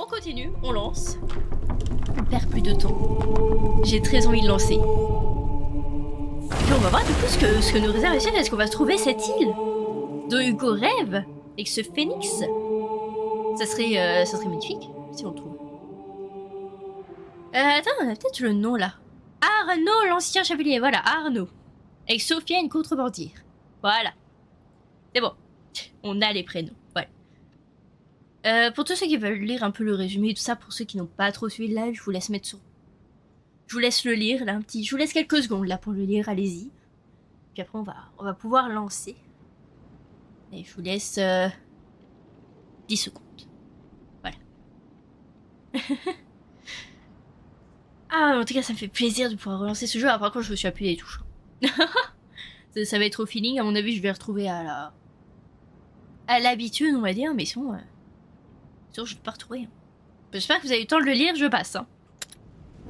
on continue, on lance. On perd plus de temps. J'ai très envie de lancer. Et puis on va voir du coup ce que nous réserve ici. Est-ce qu'on va trouver cette île dont Hugo rêve avec ce phénix? Ça serait magnifique si on le trouve. Attends, on a peut-être le nom là. Arnaud, l'ancien chevalier, voilà, Arnaud. Avec Sophia, une contrebandière. Voilà. C'est bon. On a les prénoms, voilà. Pour tous ceux qui veulent lire un peu le résumé et tout ça, pour ceux qui n'ont pas trop suivi le live, je vous laisse mettre sur... Je vous laisse le lire, là, je vous laisse quelques secondes, là, pour le lire, allez-y. Puis après, on va pouvoir lancer. Et je vous laisse... 10 secondes. Voilà. Ah, en tout cas, ça me fait plaisir de pouvoir relancer ce jeu. Ah, par contre, je me suis appuyé les touches. Ça va être au feeling. À mon avis, je vais retrouver à l'habitude, on va dire. Mais sinon, je vais pas retrouver. J'espère que vous avez eu le temps de le lire. Je passe. Hein.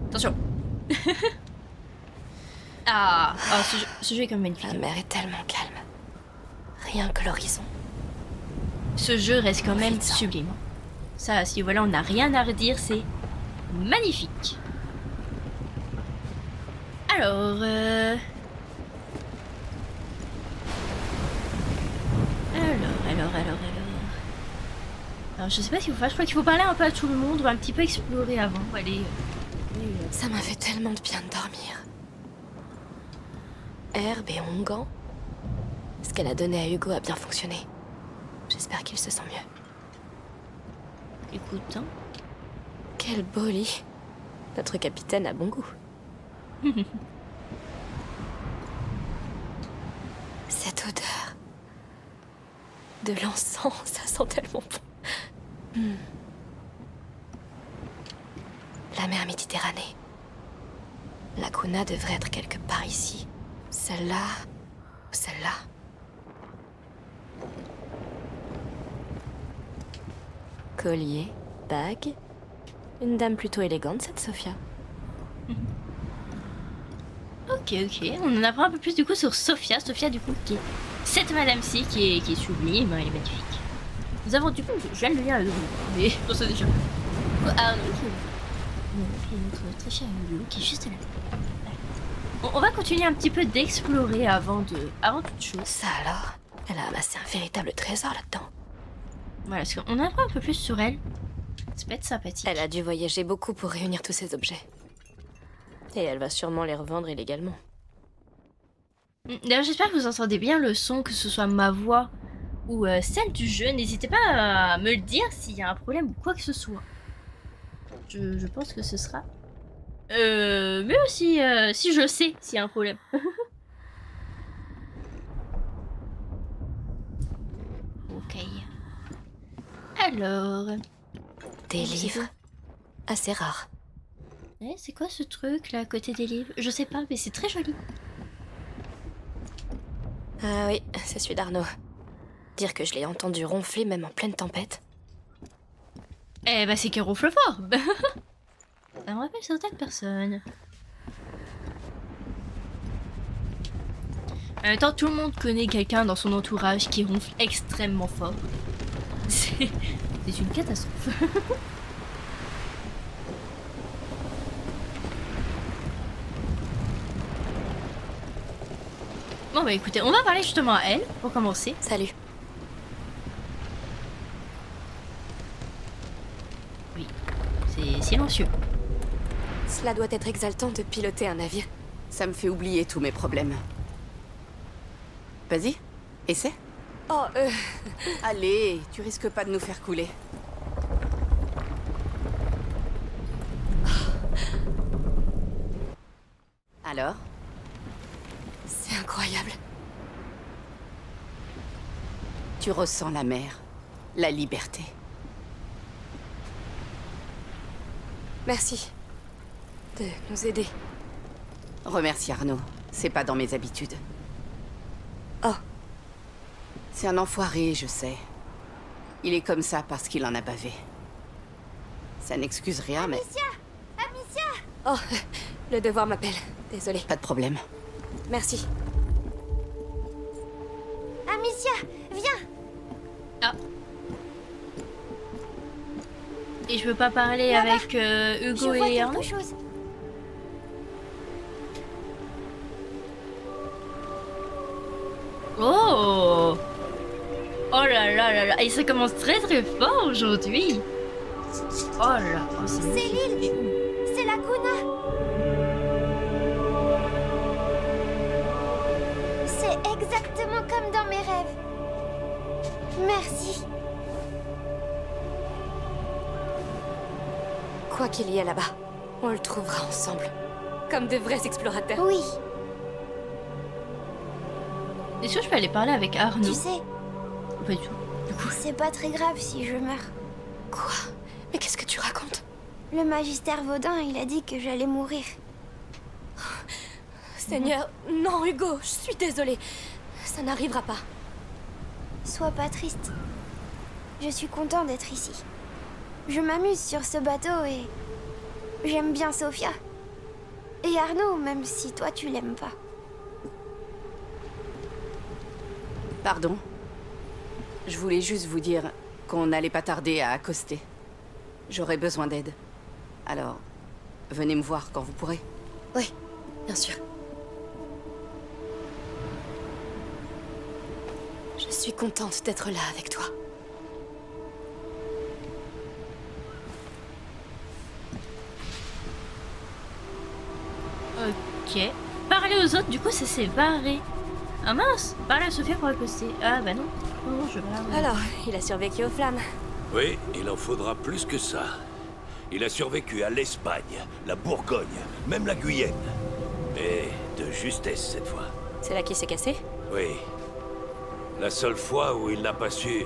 Attention. Ce jeu est quand même magnifique. La mer est tellement calme. Rien que l'horizon. Ce jeu reste quand même sublime. Ça, si voilà, on n'a rien à redire. C'est magnifique. Alors, Alors, je sais pas ce qu'il faut faire. Je crois qu'il faut parler un peu à tout le monde. On va un petit peu explorer avant. Allez. Ça m'a fait tellement de bien de dormir. Herbe et onguent. Ce qu'elle a donné à Hugo a bien fonctionné. J'espère qu'il se sent mieux. Écoute, hein. Quel beau lit. Notre capitaine a bon goût. Cette odeur de l'encens, ça sent tellement bon. La mer Méditerranée. La Kuna devrait être quelque part ici. Celle-là ou celle-là. Collier, bague. Une dame plutôt élégante, cette Sophia. Ok, on en apprend un peu plus du coup sur Sophia. Sophia du coup qui est cette madame-ci qui est sublime, elle est magnifique. Nous avons du coup, je viens de le lire à mais on se déjà. Arnaud qui est notre très cher Hugo qui est juste là. On va continuer un petit peu d'explorer avant toute chose. Ça alors, elle a amassé un véritable trésor là-dedans. Voilà, parce qu'on apprend un peu plus sur elle. Ça peut être sympathique. Elle a dû voyager beaucoup pour réunir tous ces objets. Et elle va sûrement les revendre illégalement. D'ailleurs, j'espère que vous entendez bien le son, que ce soit ma voix ou celle du jeu. N'hésitez pas à me le dire s'il y a un problème ou quoi que ce soit. Je pense que ce sera mieux si je sais s'il y a un problème. Ok. Alors... Des livres assez rares. C'est quoi ce truc là à côté des livres? Je sais pas, mais c'est très joli. Ah oui, c'est celui d'Arnaud. Dire que je l'ai entendu ronfler même en pleine tempête. Eh bah c'est qu'il ronfle fort. Ça me rappelle certaines personnes. En même temps, tout le monde connaît quelqu'un dans son entourage qui ronfle extrêmement fort. C'est une catastrophe. Bon bah écoutez, on va parler justement à elle, pour commencer. Salut. Oui, c'est silencieux. Cela doit être exaltant de piloter un navire. Ça me fait oublier tous mes problèmes. Vas-y, essaie. Oh, Allez, tu risques pas de nous faire couler. Alors? C'est incroyable. Tu ressens la mer, la liberté. Merci de nous aider. Remercie Arnaud, c'est pas dans mes habitudes. Oh. C'est un enfoiré, je sais. Il est comme ça parce qu'il en a bavé. Ça n'excuse rien, mais... Amicia! Oh, le devoir m'appelle. Désolée. Pas de problème. Merci. Amicia, viens! Ah. Et je peux pas parler Là-bas. avec Je Hugo vois et Arnaud? quelque chose. Oh! Oh là là là là! Et ça commence très très fort aujourd'hui! Oh là là! Oh, C'est magnifique. l'île. C'est la Kuna. C'est exactement comme dans mes rêves. Merci. Quoi qu'il y ait là-bas, on le trouvera ensemble. Comme de vrais explorateurs. Oui, Est-ce que je peux aller parler avec Arnaud? tu sais, Pas du tout. Du coup, c'est pas très grave si je meurs. Quoi? Mais qu'est-ce que tu racontes? Le magistère Vaudin, il a dit que j'allais mourir. Seigneur, non Hugo, je suis désolée. Ça n'arrivera pas. Sois pas triste. Je suis content d'être ici. Je m'amuse sur ce bateau et j'aime bien Sophia. Et Arnaud, même si toi tu l'aimes pas. Pardon. Je voulais juste vous dire qu'on n'allait pas tarder à accoster. J'aurais besoin d'aide. Alors, venez me voir quand vous pourrez. Oui, bien sûr. Je suis contente d'être là avec toi. ok. Parler aux autres, du coup, ça s'est barré. Ah mince! Parler à Sophia pour accoster. Ah bah non. Non, je vais pas. Alors, il a survécu aux flammes. Oui, il en faudra plus que ça. Il a survécu à l'Espagne, la Bourgogne, même la Guyenne. Et de justesse cette fois. C'est là qu'il s'est cassé? Oui. La seule fois où il n'a pas su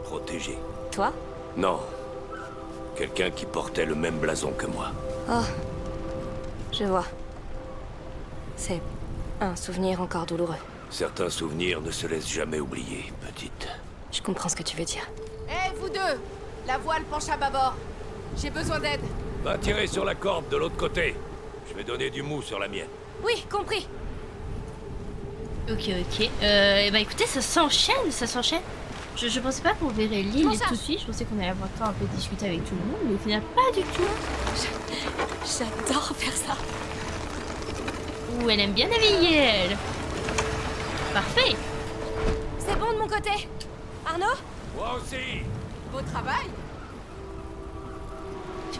protéger. Toi? Non. Quelqu'un qui portait le même blason que moi. Oh. Je vois. C'est un souvenir encore douloureux. Certains souvenirs ne se laissent jamais oublier, petite. Je comprends ce que tu veux dire. Hé, vous deux! La voile penche à bâbord. J'ai besoin d'aide. Va tirer sur la corde de l'autre côté. Je vais donner du mou sur la mienne. Oui, compris. Ok, ok. Et bah écoutez, ça s'enchaîne, ça s'enchaîne. Je pensais pas qu'on verrait l'île tout de suite. Je pensais qu'on allait avoir le temps un peu de discuter avec tout le monde, mais au final, pas du tout. J'adore faire ça. Ouh, elle aime bien naviguer, elle. Parfait. C'est bon de mon côté. Arnaud? Moi aussi. Beau travail.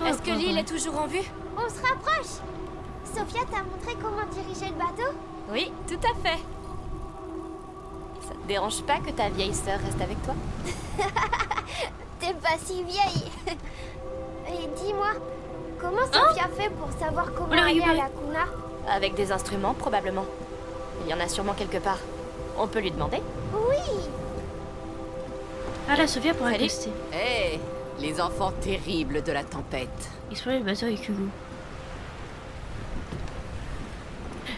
Est-ce que l'île est toujours en vue? On se rapproche. Sophia t'a montré comment diriger le bateau? Oui, tout à fait. Ça te dérange pas que ta vieille sœur reste avec toi? T'es pas si vieille. Et dis-moi, comment Sophia fait pour savoir comment On l'a aller à récupéré. la Kuna? Avec des instruments, probablement. Il y en a sûrement quelque part. On peut lui demander? Oui. Ah là, Sophia pour Salut. accoster. Hé, les enfants terribles de la tempête. Explorer le bateau avec Hugo.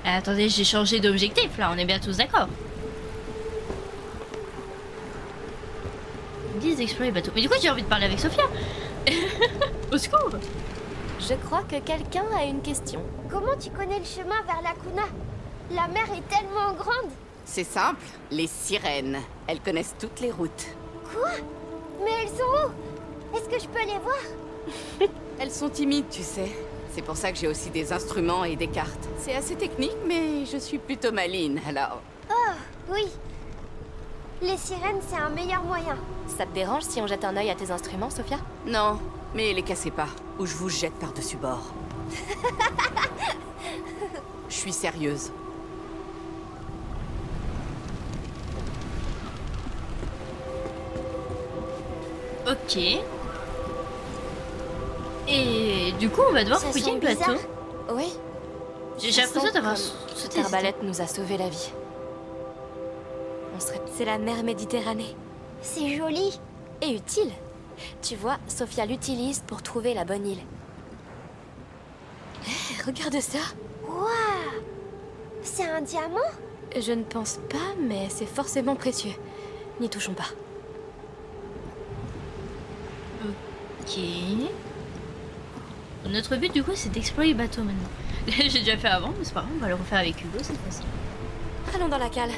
Ah, attendez, j'ai changé d'objectif là, on est bien tous d'accord. Ils disent d'explorer le bateau. Mais du coup, j'ai envie de parler avec Sophia. Au secours. Je crois que quelqu'un a une question. Comment tu connais le chemin vers la Kuna? La mer est tellement grande. C'est simple, les sirènes. Elles connaissent toutes les routes. Quoi? Mais elles sont où? Est-ce que je peux les voir? Elles sont timides, tu sais. C'est pour ça que j'ai aussi des instruments et des cartes. C'est assez technique, mais je suis plutôt maline, alors... Oh, oui. Les sirènes, c'est un meilleur moyen. Ça te dérange si on jette un œil à tes instruments, Sophia? Non, mais les cassez pas, ou je vous jette par-dessus bord. Je suis sérieuse. Ok. Et du coup, on va devoir Ça fouiller sent le bateau. bizarre. Oui. J'ai l'impression d'avoir Cette sauté. arbalète nous a sauvé la vie. C'est la mer Méditerranée. C'est joli. Et utile. Tu vois, Sophia l'utilise pour trouver la bonne île. Hé, regarde ça. Waouh. C'est un diamant? Je ne pense pas, mais c'est forcément précieux. N'y touchons pas. Ok. Notre but, du coup, c'est d'explorer le bateau maintenant. J'ai déjà fait avant, mais c'est pas grave, on va le refaire avec Hugo cette fois-ci. Allons dans la cale.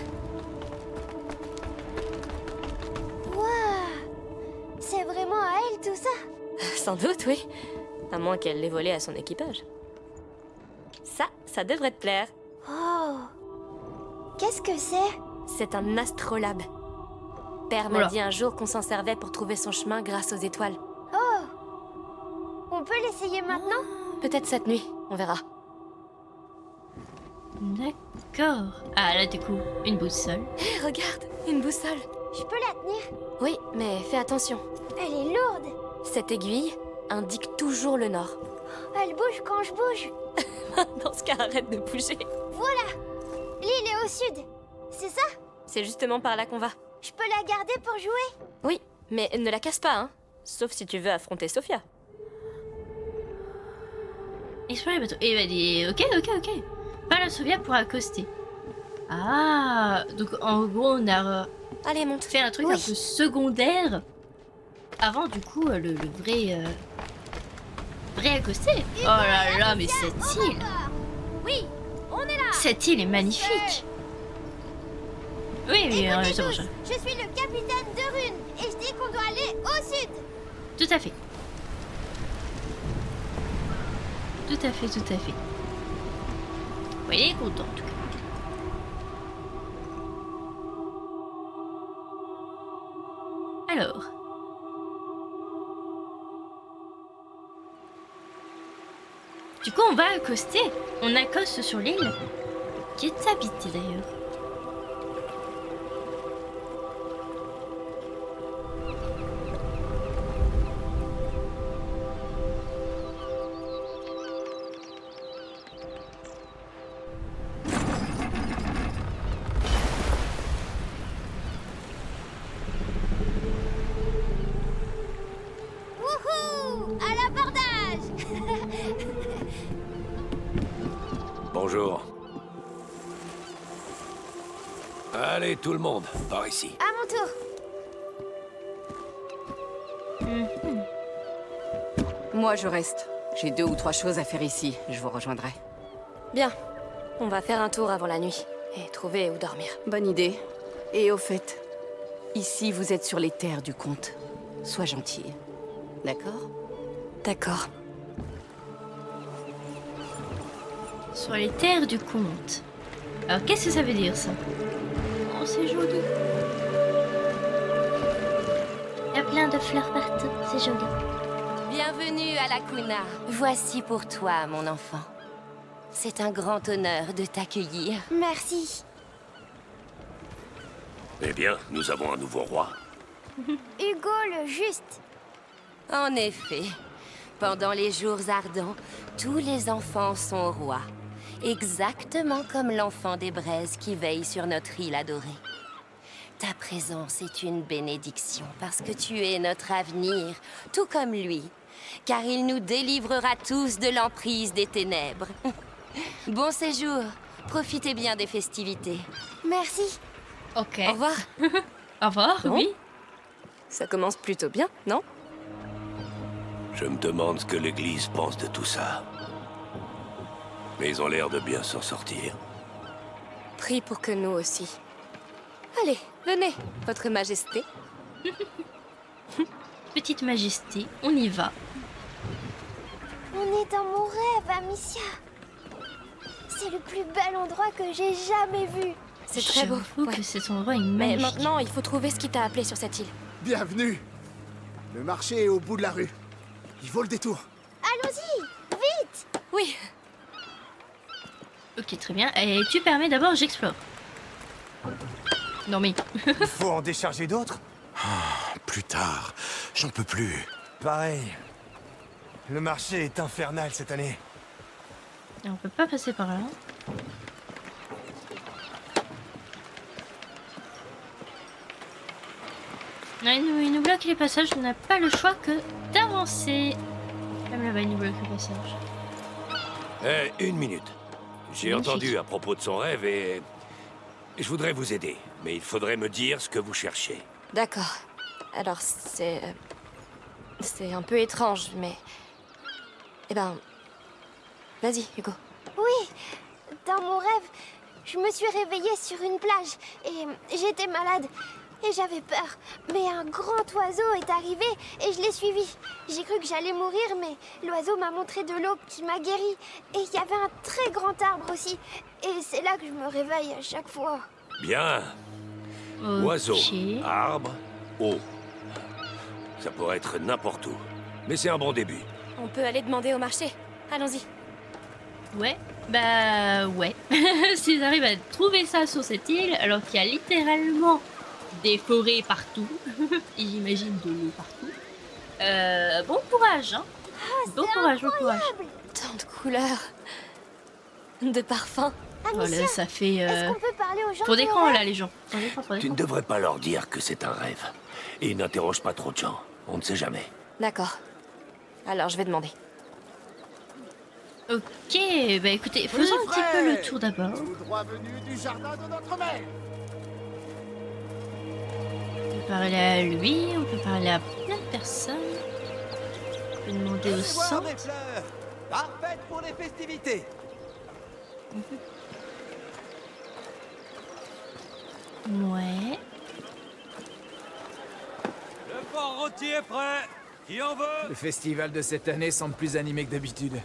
Waouh. C'est vraiment à elle tout ça? Sans doute, oui. À moins qu'elle l'ait volé à son équipage. Ça devrait te plaire. Oh. Qu'est-ce que c'est? C'est un astrolabe. Père m'a Oula. dit un jour qu'on s'en servait pour trouver son chemin grâce aux étoiles. On peut l'essayer maintenant? Peut-être cette nuit, on verra. D'accord. Ah, là, du coup, une boussole. Hé, regarde, une boussole. Je peux la tenir? Oui, mais fais attention. Elle est lourde. Cette aiguille indique toujours le nord. Elle bouge quand je bouge. Dans ce cas, arrête de bouger. L'île est au sud. C'est ça? C'est justement par là qu'on va. Je peux la garder pour jouer? Oui, mais ne la casse pas, hein. Sauf si tu veux affronter Sophia. Explorer le bateau. Et il va dire ok. Pas la Sophia pour accoster. Ah, donc en gros, on a Allez, monte. fait un truc un peu secondaire avant du coup le vrai accosté. Oh là là, mais cette île. Oui, on est là. Cette île est magnifique. Oui, c'est bon. Je suis le capitaine de Rune et je dis qu'on doit aller au sud. Tout à fait. Tout à fait. Oui, il est content en tout cas. Alors. Du coup, on va accoster. On accoste sur l'île, qui est habitée d'ailleurs. Wouhou! À l'abordage. Bonjour. Allez, tout le monde, par ici. À mon tour. Moi, je reste. J'ai 2 ou 3 choses à faire ici. Je vous rejoindrai. Bien. On va faire un tour avant la nuit. Et trouver où dormir. Bonne idée. Et au fait, ici, vous êtes sur les terres du comte. Sois gentille. D'accord? D'accord. Sur les terres du comte. Alors, qu'est-ce que ça veut dire, ça? Oh, c'est joli. Il y a plein de fleurs partout, c'est joli. Bienvenue à la Kuna. Voici pour toi, mon enfant. C'est un grand honneur de t'accueillir. Merci. Eh bien, nous avons un nouveau roi. Hugo le Juste. En effet, pendant les jours ardents, tous les enfants sont rois. Exactement comme l'enfant des braises qui veille sur notre île adorée. Ta présence est une bénédiction parce que tu es notre avenir, tout comme lui. Car il nous délivrera tous de l'emprise des ténèbres. Bon séjour. Profitez bien des festivités. Merci. Ok. Au revoir. Au revoir, Bon. oui. Ça commence plutôt bien, non? Je me demande ce que l'église pense de tout ça. Mais ils ont l'air de bien s'en sortir. Prie pour que nous aussi. Allez, venez, votre majesté. Petite majesté, on y va. On est dans mon rêve, Amicia. C'est le plus bel endroit que j'ai jamais vu. C'est très beau. J'avoue ouais. que cet endroit est Mais magnifique. maintenant, il faut trouver ce qui t'a appelé sur cette île. Bienvenue. Le marché est au bout de la rue. Il vaut le détour. Allons-y, vite. Oui, Ok, très bien. Et tu permets d'abord, j'explore. Non mais... Il faut en décharger d'autres? Plus tard. J'en peux plus. Pareil. Le marché est infernal cette année. On peut pas passer par là. Non, il nous bloque les passages, on n'a pas le choix que d'avancer. Même là-bas, il nous bloque le passage. Une minute. J'ai Magnifique. entendu à propos de son rêve et... Je voudrais vous aider, mais il faudrait me dire ce que vous cherchez. d'accord. Alors, c'est un peu étrange, mais... Eh ben... Vas-y, Hugo. Oui, dans mon rêve, je me suis réveillée sur une plage et j'étais malade. et j'avais peur. Mais un grand oiseau est arrivé et je l'ai suivi. J'ai cru que j'allais mourir, mais l'oiseau m'a montré de l'eau qui m'a guéri. Et il y avait un très grand arbre aussi. Et c'est là que je me réveille à chaque fois. Bien. Ok. Oiseau, arbre, eau. Ça pourrait être n'importe où. Mais c'est un bon début. On peut aller demander au marché. Allons-y. Ouais, bah ouais. S'ils arrivent à trouver ça sur cette île, alors qu'il y a littéralement des forêts partout, et j'imagine de l'eau partout. Bon courage, hein. Bon courage, bon courage. Tant de couleurs. De parfums. Voilà, Amicia, ça fait est-ce qu'on peut parler aux gens trop qui d'écran auraient- là, les gens. Trop d'écran, trop Tu d'écran. ne devrais pas leur dire que c'est un rêve. Et n'interroge pas trop de gens. On ne sait jamais. D'accord. Alors, je vais demander. Ok, bah écoutez, faisons un petit peu le tour d'abord. Tout droit venu du jardin de notre mère. On peut parler à lui, on peut parler à plein de personnes. On peut demander au Voir centre. des fleurs. Parfaites pour les festivités. Ouais. Le fort rôti est prêt. Qui en veut? Le festival de cette année semble plus animé que d'habitude.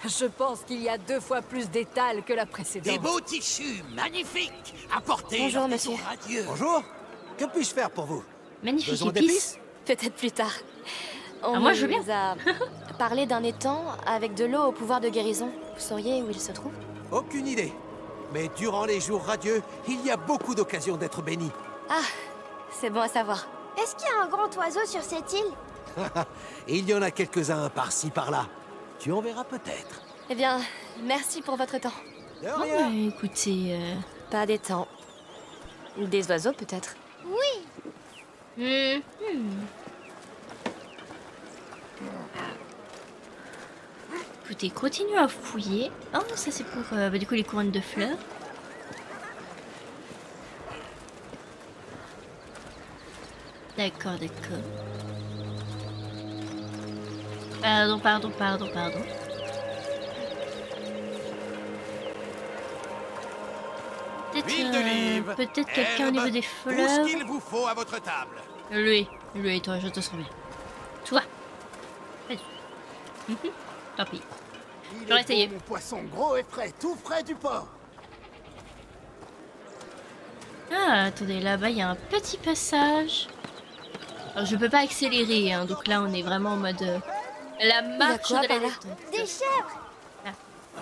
Je pense qu'il y a 2 fois plus d'étals que la Des précédente. beaux tissus, magnifiques. Apportez Bonjour, monsieur. radieux. Bonjour. Que puis-je faire pour vous? Magnifique Besoin épice. Peut-être plus tard. On Ah, moi, je veux bien. nous a parlé d'un étang avec de l'eau au pouvoir de guérison. Vous sauriez où il se trouve? Aucune idée. Mais durant les jours radieux, il y a beaucoup d'occasions d'être béni. Ah, c'est bon à savoir. Est-ce qu'il y a un grand oiseau sur cette île? Il y en a quelques-uns par-ci, par-là. Tu en verras peut-être. Eh bien, merci pour votre temps. De Bon, rien. bah, écoutez, Pas d'étang. Des oiseaux, peut-être. Écoutez, continue à fouiller. Oh, ça c'est pour bah, du coup les couronnes de fleurs. D'accord, d'accord. Pardon. Huile d'olive, Peut-être quelqu'un au herbe, niveau des Tout ce fleurs. qu'il vous faut à votre table. Lui, toi, je te sens bien. Toi. Vas-y. Tant pis. Il J'aurais est essayé. bon, mon poisson gros et frais, tout frais du port. Ah, attendez, là-bas, il y a un petit passage. Alors, je peux pas accélérer, hein, donc là, on est vraiment en mode... la marche quoi de la par là détente. Des chèvres.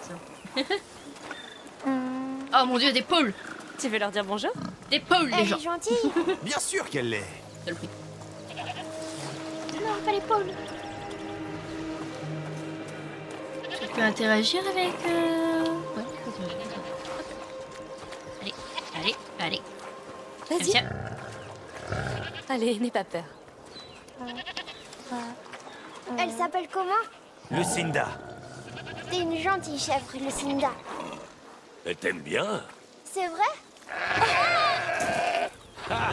C'est bon. Oh mon dieu, des pôles. Tu veux leur dire bonjour? Des pôles, les Elle gens. est gentille. Bien sûr qu'elle l'est. Seul prix. Non, pas les pôles. Tu peux interagir avec... Ouais, je peux interagir. Allez. Vas-y. Tiens. Allez, n'aie pas peur. Elle s'appelle comment? Lucinda. T'es une gentille chèvre, Lucinda. Elle t'aime bien. C'est vrai? Ah,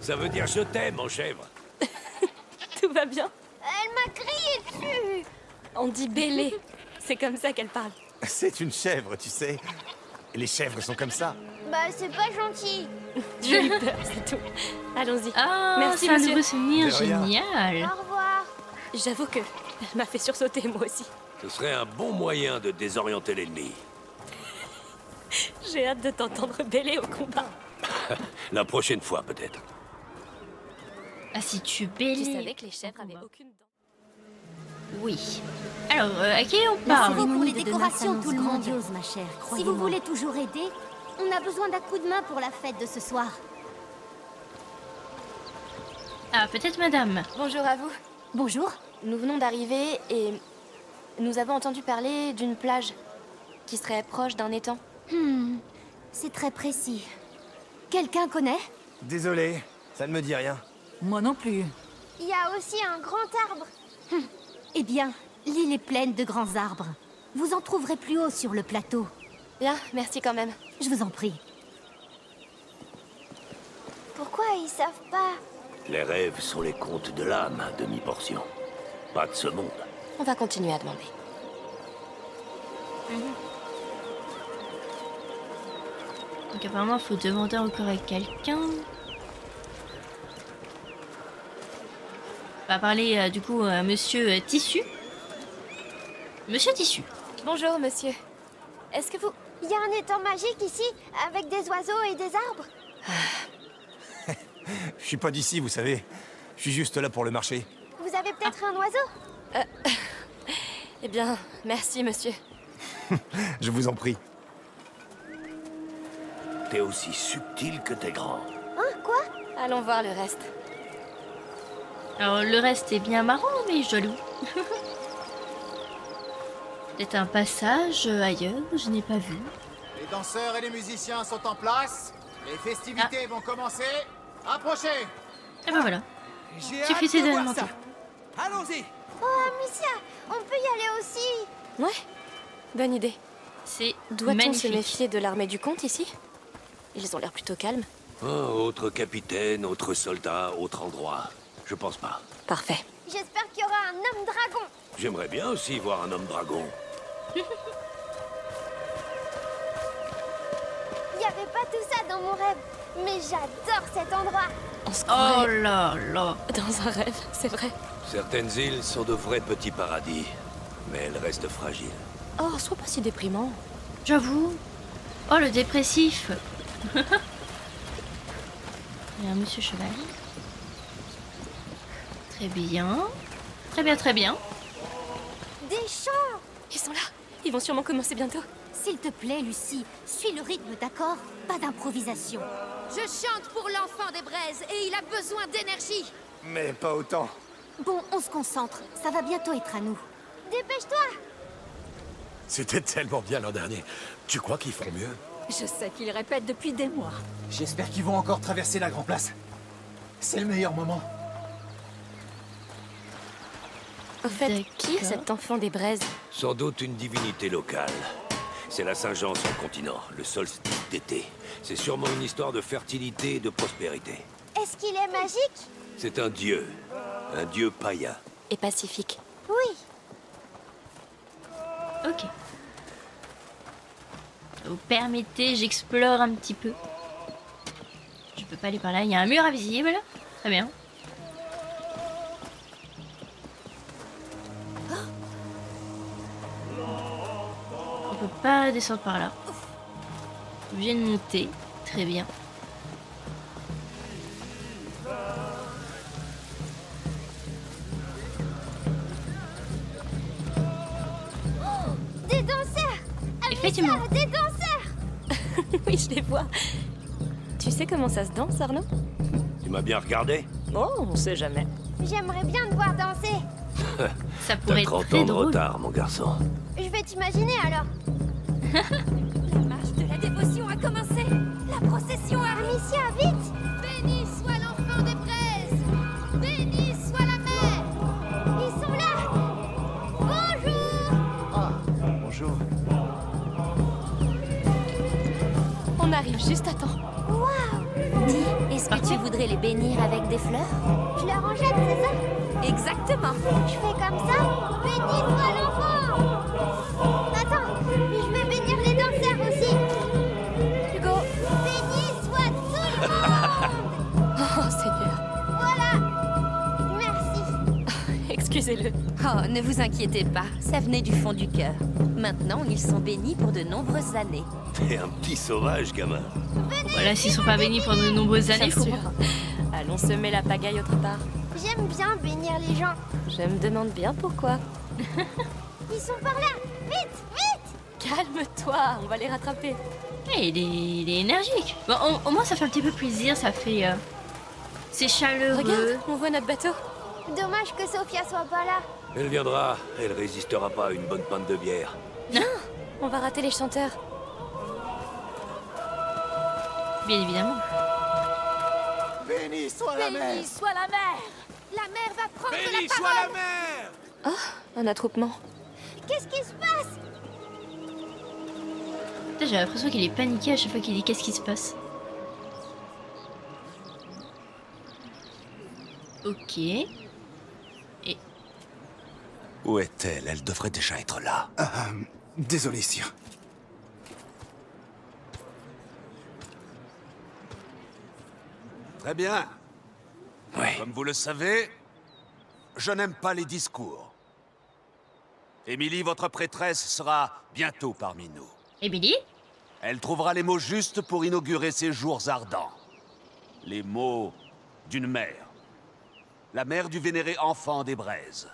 ça veut dire je t'aime, mon chèvre. Tout va bien? Elle m'a crié dessus. On dit bélé. C'est comme ça qu'elle parle. C'est une chèvre, tu sais. Les chèvres sont comme ça. Bah, c'est pas gentil. J'ai eu peur, c'est tout. Allons-y. Ah, Merci, c'est un monsieur. nouveau souvenir, De rien. génial. Au revoir. J'avoue que elle m'a fait sursauter, moi aussi. Ce serait un bon moyen de désorienter l'ennemi. J'ai hâte de t'entendre bêler au combat. La prochaine fois, peut-être. Ah, si tu Tu bêlis... savais que les chèvres avaient aucune dent? Oui. Alors, à qui on La parle cérémonie pour les décorations, tout le monde. grandiose, ma chère, Si croyez-moi. vous voulez toujours aider, on a besoin d'un coup de main pour la fête de ce soir. Ah, peut-être madame. Bonjour à vous. Bonjour. Nous venons d'arriver et nous avons entendu parler d'une plage qui serait proche d'un étang. C'est très précis. Quelqu'un connaît? Désolé, ça ne me dit rien. Moi non plus. Il y a aussi un grand arbre. Eh bien, l'île est pleine de grands arbres. Vous en trouverez plus haut sur le plateau. Bien, merci quand même. Je vous en prie. Pourquoi ils savent pas? Les rêves sont les contes de l'âme à demi-portion. Pas de ce monde. On va continuer à demander. Donc apparemment, il faut demander encore à quelqu'un. On va parler du coup à Monsieur Tissu. Monsieur Tissu. Bonjour, monsieur. Est-ce que vous... Il y a un étang magique ici, avec des oiseaux et des arbres. Je suis pas d'ici, vous savez. Je suis juste là pour le marché. Vous avez peut-être un oiseau? Eh bien, merci, monsieur. Je vous en prie. T'es aussi subtil que t'es grand. Hein, quoi? Allons voir le reste. Alors le reste est bien marrant, mais jaloux. Peut-être un passage ailleurs, je n'ai pas vu. Les danseurs et les musiciens sont en place. Les festivités vont commencer. Approchez. Et ben voilà. J'ai Suffisait hâte de de voir monter. ça. Allons-y. Oh, Amicia, on peut y aller aussi. Ouais, bonne idée. C'est Doit-on se magnifique. méfier de l'armée du comte ici? Ils ont l'air plutôt calmes. Oh, autre capitaine, autre soldat, autre endroit. Je pense pas. Parfait. J'espère qu'il y aura un homme dragon. J'aimerais bien aussi voir un homme dragon. Il n'y avait pas tout ça dans mon rêve. Mais j'adore cet endroit. On se Oh croirait là là. dans un rêve, c'est vrai. Certaines îles sont de vrais petits paradis, mais elles restent fragiles. Oh, sois pas si déprimant. J'avoue. Oh le dépressif. Il y a un monsieur cheval. Très bien. Très bien, très bien. Des chants. Ils sont là. Ils vont sûrement commencer bientôt. S'il te plaît, Lucie, suis le rythme, d'accord? Pas d'improvisation. Je chante pour l'enfant des braises et il a besoin d'énergie. Mais pas autant. Bon, on se concentre. Ça va bientôt être à nous. Dépêche-toi. C'était tellement bien l'an dernier. Tu crois qu'ils feront mieux? Je sais qu'ils répètent depuis des mois. J'espère qu'ils vont encore traverser la Grand Place. C'est le meilleur moment. Au fait, qui est cet enfant des braises? Sans doute une divinité locale. C'est la Saint-Jean sur le continent, le solstice d'été. C'est sûrement une histoire de fertilité et de prospérité. Est-ce qu'il est magique? C'est un dieu païen. Et pacifique. Oui. Ok. Vous permettez, j'explore un petit peu. Je peux pas aller par là. Il y a un mur invisible. Très bien. On peut pas descendre par là. Je viens de monter. Très bien. Des danseurs. Effectivement. Amicia, des danseurs. Oui, je les vois. Tu sais comment ça se danse, Arnaud? Tu m'as bien regardé? Oh, on sait jamais. J'aimerais bien te voir danser. Ça T'as pourrait être 30 très ans de drôle. retard, mon garçon. Je vais t'imaginer alors. La marche de la dévotion a commencé. La procession arrive. Amicia, vite. Béni soit l'enfant des braises. Béni soit la mer. Ils sont là. Bonjour. Bonjour. On arrive juste à temps. Waouh. Dis, est-ce que tu voudrais les bénir avec des fleurs? Je leur en jette, c'est ça? Exactement. Je fais comme ça. Béni soit l'enfant. Attends, je vais bénir les danseurs aussi. Hugo. Béni soit tout le monde. Oh, Seigneur. Voilà. Merci. Excusez-le. Oh, ne vous inquiétez pas, ça venait du fond du cœur. Maintenant, ils sont bénis pour de nombreuses années. T'es un petit sauvage, gamin. Voilà, s'ils sont pas bénis pendant de nombreuses années, Bien faut sûr. pas. Allons semer la pagaille autre part. J'aime bien bénir les gens. Je me demande bien pourquoi. Ils sont par là. Vite, vite. Calme-toi, on va les rattraper. Il est énergique. Bon, au moins, ça fait un petit peu plaisir. Ça fait... C'est chaleureux. Regarde, on voit notre bateau. Dommage que Sophia soit pas là. Elle viendra, elle résistera pas à une bonne pinte de bière. On va rater les chanteurs. Bien évidemment. Béni soit la mer. Béni soit la mer. La mer va prendre Béni la soit parole. la mer. Un attroupement. Qu'est-ce qui se passe? Putain, j'ai l'impression qu'il est paniqué à chaque fois qu'il dit qu'est-ce qui se passe. Ok. Et Où est-elle? Elle devrait déjà être là. Désolé, sire. Très bien. Ouais. Comme vous le savez, je n'aime pas les discours. Émilie, votre prêtresse, sera bientôt parmi nous. Émilie? Elle trouvera les mots justes pour inaugurer ces jours ardents. Les mots d'une mère. La mère du vénéré enfant des braises.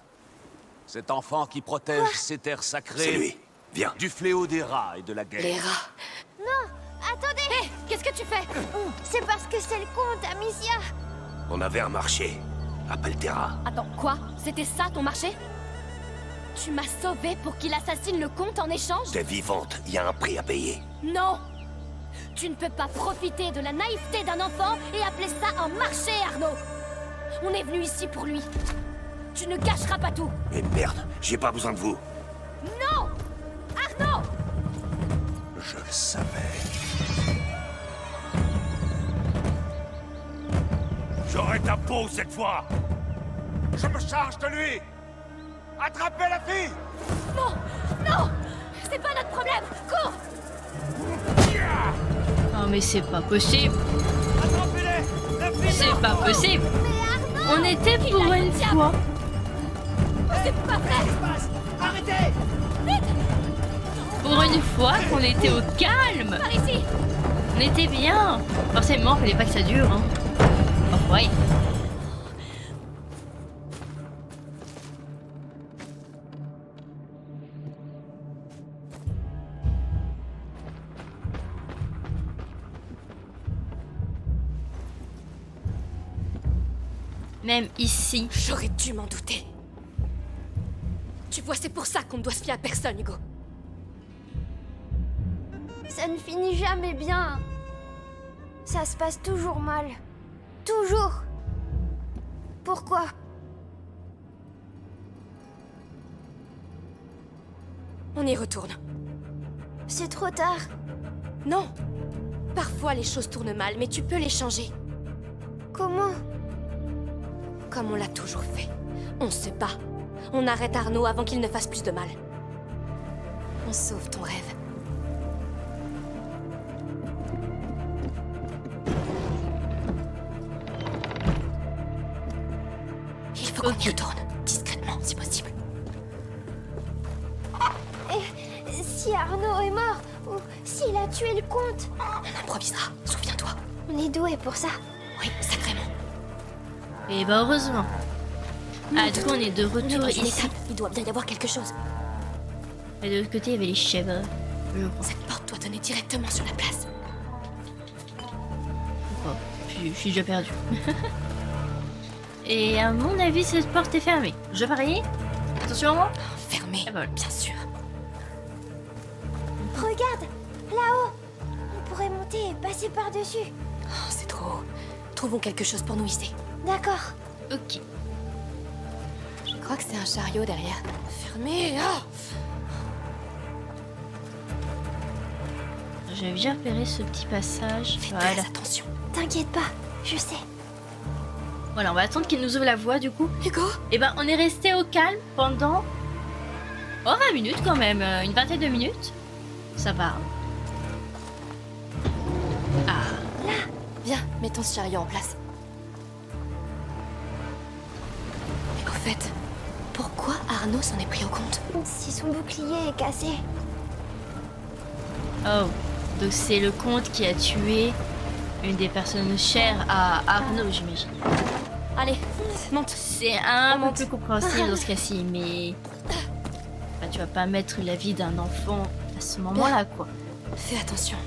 Cet enfant qui protège ces terres sacrées... C'est lui. Viens. Du fléau des rats et de la guerre. Les rats. Non, attendez. Hé, qu'est-ce que tu fais? C'est parce que c'est le comte, Amicia. On avait un marché. À Palterra. Attends, quoi? C'était ça ton marché? Tu m'as sauvé pour qu'il assassine le comte en échange? T'es vivante, il y a un prix à payer. Non! Tu ne peux pas profiter de la naïveté d'un enfant et appeler ça un marché, Arnaud! On est venu ici pour lui. Tu ne gâcheras pas tout. Mais merde, j'ai pas besoin de vous. Non! Arnaud! Je le savais. J'aurai ta peau cette fois. Je me charge de lui. Attrapez la fille! Non! Non! C'est pas notre problème! Cours! Oh mais c'est pas possible. C'est pas possible. On était pour une fois. C'est pas vrai! Arrêtez! Pour une fois qu'on était au calme. Par ici! On était bien. Forcément, fallait pas que ça dure. Hein. Oh, ouais. Même ici. J'aurais dû m'en douter. Tu vois, c'est pour ça qu'on ne doit se fier à personne, Hugo. Ça ne finit jamais bien. Ça se passe toujours mal. Toujours. Pourquoi? On y retourne. C'est trop tard. Non. Parfois les choses tournent mal, mais tu peux les changer. Comment? Comme on l'a toujours fait. On se bat. On arrête Arnaud avant qu'il ne fasse plus de mal. On sauve ton rêve. Il faut qu'on y retourne, discrètement, si possible. Et si Arnaud est mort, ou s'il a tué le comte? On improvisera, souviens-toi. On est doué pour ça. Oui, sacrément. Et bah heureusement. Ah, du coup, on est de retour ici. Il doit bien y avoir quelque chose. Et de l'autre côté, il y avait les chèvres. Cette porte doit donner directement sur la place. Oh, je suis déjà perdu. Et à mon avis, cette porte est fermée. Je parie. Attention à moi. Fermée, voilà. bien sûr. Regarde, là-haut. On pourrait monter et passer par-dessus. Oh, c'est trop haut. Trouvons quelque chose pour nous hisser. D'accord. Ok. Je crois que c'est un chariot derrière. Fermé. Oh, J'avais bien repéré ce petit passage. fais Voilà. très attention. T'inquiète pas, je sais. Voilà, on va attendre qu'il nous ouvre la voie du coup. Hugo? Et ben, on est resté au calme pendant 20 minutes quand même, une vingtaine de minutes. Ça va. Ah, Viens, mettons ce chariot en place. Mais au fait, pourquoi Arnaud s'en est pris au compte? Si son bouclier est cassé. oh, donc c'est le comte qui a tué une des personnes chères à Arnaud, j'imagine. Allez, monte. C'est un peu plus compréhensible dans ce cas-ci, mais bah, tu vas pas mettre la vie d'un enfant à ce moment-là, quoi. Fais attention.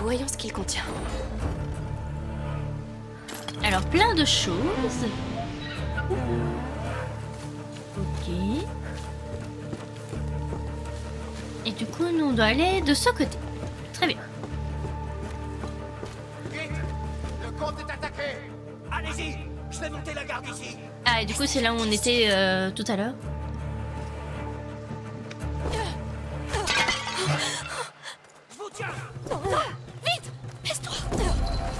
Voyons ce qu'il contient. Alors, plein de choses. Ok. Et du coup, nous, on doit aller de ce côté. Très bien. Vite! Le comte est attaqué! Allez-y! Je vais monter la garde ici! Ah, et du coup, c'est là où on était tout à l'heure. Je vous tiens! Vite! Laisse-toi!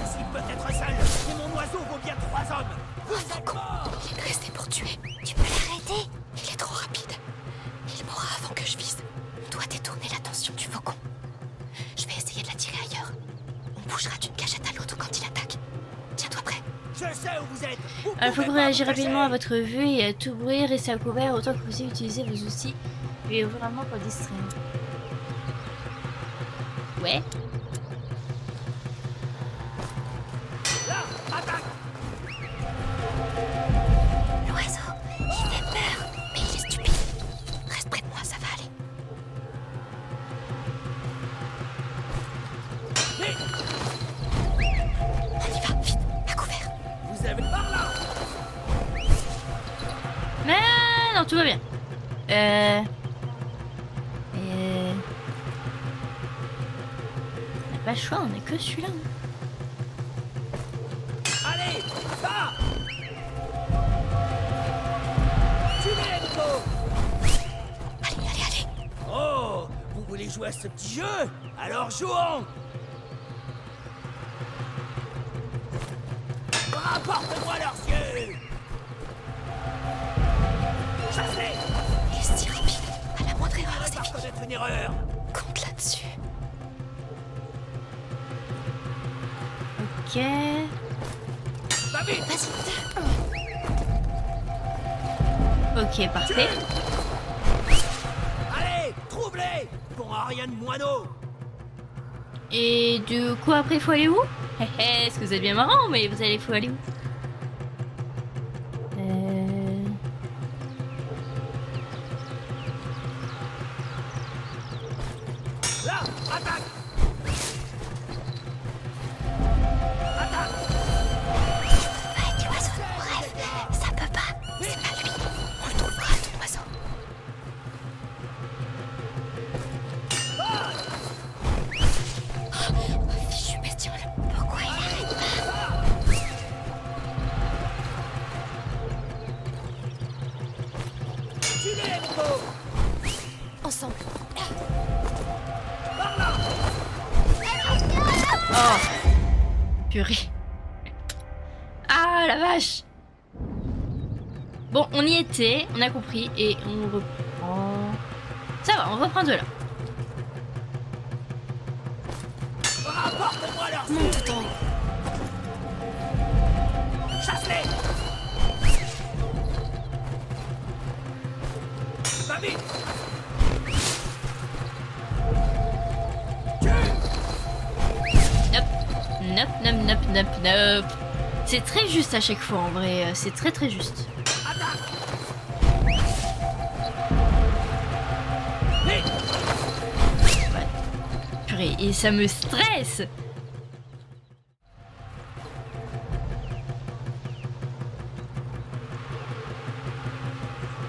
S'il peut être seul, mais mon oiseau vaut bien 3 hommes! Enfin con! Il est dressé pour tuer. Tu peux l'arrêter? Il est trop rapide. Il mourra avant que je vise. On doit détourner l'attention du faucon. Je vais essayer de l'attirer ailleurs. On bougera d'une cachette à l'autre quand il attaque. Tiens-toi prêt. où vous êtes. Il faut que vous réagissez rapidement à votre vue et à tout bruit, restez à couvert autant que vous utilisez vos outils et vraiment pour distraire. Ouais. L'oiseau, il fait peur, mais il est stupide. Reste près de moi, ça va aller. On y va, vite, à couvert. Vous avez par là. Mais non, tout va bien. On n'a pas le choix, on a que celui-là. Allez, va. Tuez, Nico. Allez. Oh, vous voulez jouer à ce petit jeu? Alors jouons. Rapporte-moi leurs yeux. Chassez. Il est si rapide. À la moindre erreur, c'est fini. Peut-être une erreur. Compte là-dessus. Ok. Va vite. Vas-y. Ok, parfait. Allez, trouve-les. Bon, Ariane Moineau. Et du coup, après, il faut aller où? Est-ce que vous êtes bien marrant, mais faut aller où? Là, attaque. Attaque. Ouais, l'oiseau. Bref, ça peut pas. C'est pas lui. On le trouvera, ton oiseau. Oh, fichu bestiole. Pourquoi il arrête pas? Tuez, Nico. Ensemble. Oh, purée. Ah, la vache. Bon, on y était, on a compris, et on reprend... Ça va, on reprend de là. Rapporte-moi leurs yeux. Monte tout en haut. Chasse-les. Va vite. Nop, nop, nop, nop, nop. C'est très juste à chaque fois en vrai, c'est très très juste. Ouais. Purée, et ça me stresse.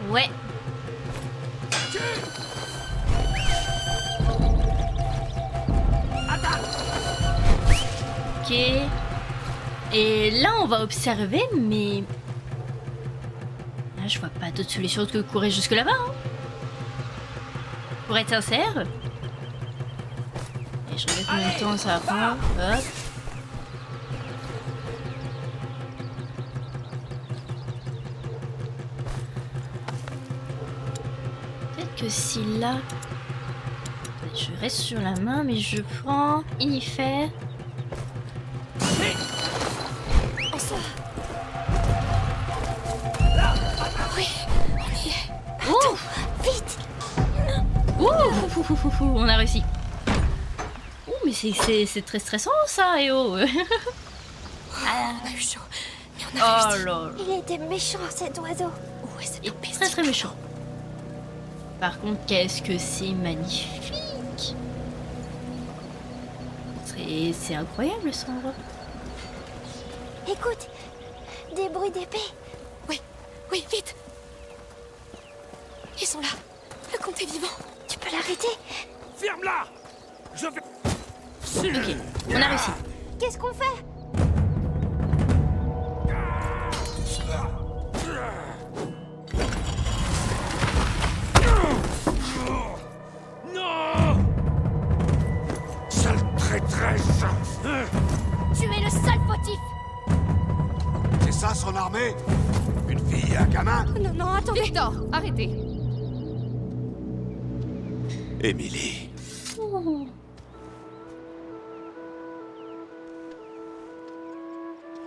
Ouais. Ok. Et là, on va observer, mais... Là, je vois pas d'autre solution que de courir jusque là-bas. Hein. Pour être sincère. Et je regarde combien de temps ça va prendre. Hop. Peut-être que si là... Je reste sur la main, mais je prends Inifère. Oui, on y est. Oh, vite. Ouh, on a réussi. Ouh, mais c'est très stressant ça, et oh. Ah, on a eu chaud, mais on a Oh réussi. là là. Il était méchant, cet oiseau. Ouais, c'est Il est très très méchant. Par contre, qu'est-ce que c'est magnifique. C'est incroyable ce endroit. Écoute, des bruits d'épée. Oui, vite. Ils sont là. Le comte est vivant. Tu peux l'arrêter? Ferme-la. Je vais... Ok, on a réussi. Qu'est-ce qu'on fait? Non. Sale traîtresse. Tu es le seul fautif. C'est ça son armée? Une fille et un gamin? Non, attendez. Victor, arrêtez. Émilie. Oh.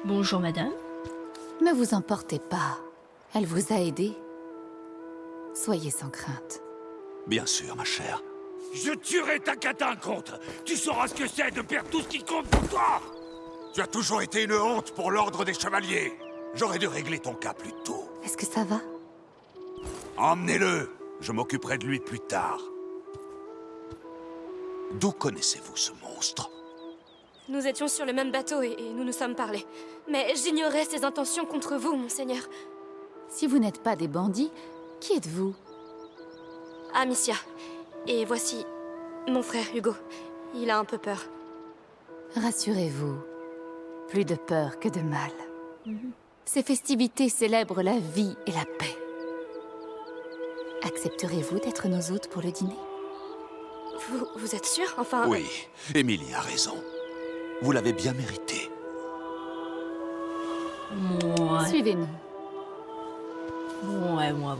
Bonjour madame. Ne vous emportez pas. Elle vous a aidé. Soyez sans crainte. Bien sûr, ma chère. Je tuerai ta catin contre. Tu sauras ce que c'est de perdre tout ce qui compte pour toi. Tu as toujours été une honte pour l'ordre des chevaliers. J'aurais dû régler ton cas plus tôt. Est-ce que ça va? Emmenez-le. Je m'occuperai de lui plus tard. D'où connaissez-vous ce monstre? Nous étions sur le même bateau et nous nous sommes parlé. Mais j'ignorais ses intentions contre vous, monseigneur. Si vous n'êtes pas des bandits, qui êtes-vous? Amicia. Et voici mon frère Hugo. Il a un peu peur. Rassurez-vous, plus de peur que de mal. Ces festivités célèbrent la vie et la paix. Accepterez-vous d'être nos hôtes pour le dîner? Vous êtes sûr? Enfin... Oui, Émilie a raison. Vous l'avez bien mérité. Ouais. Suivez-nous. Ouais. Moi.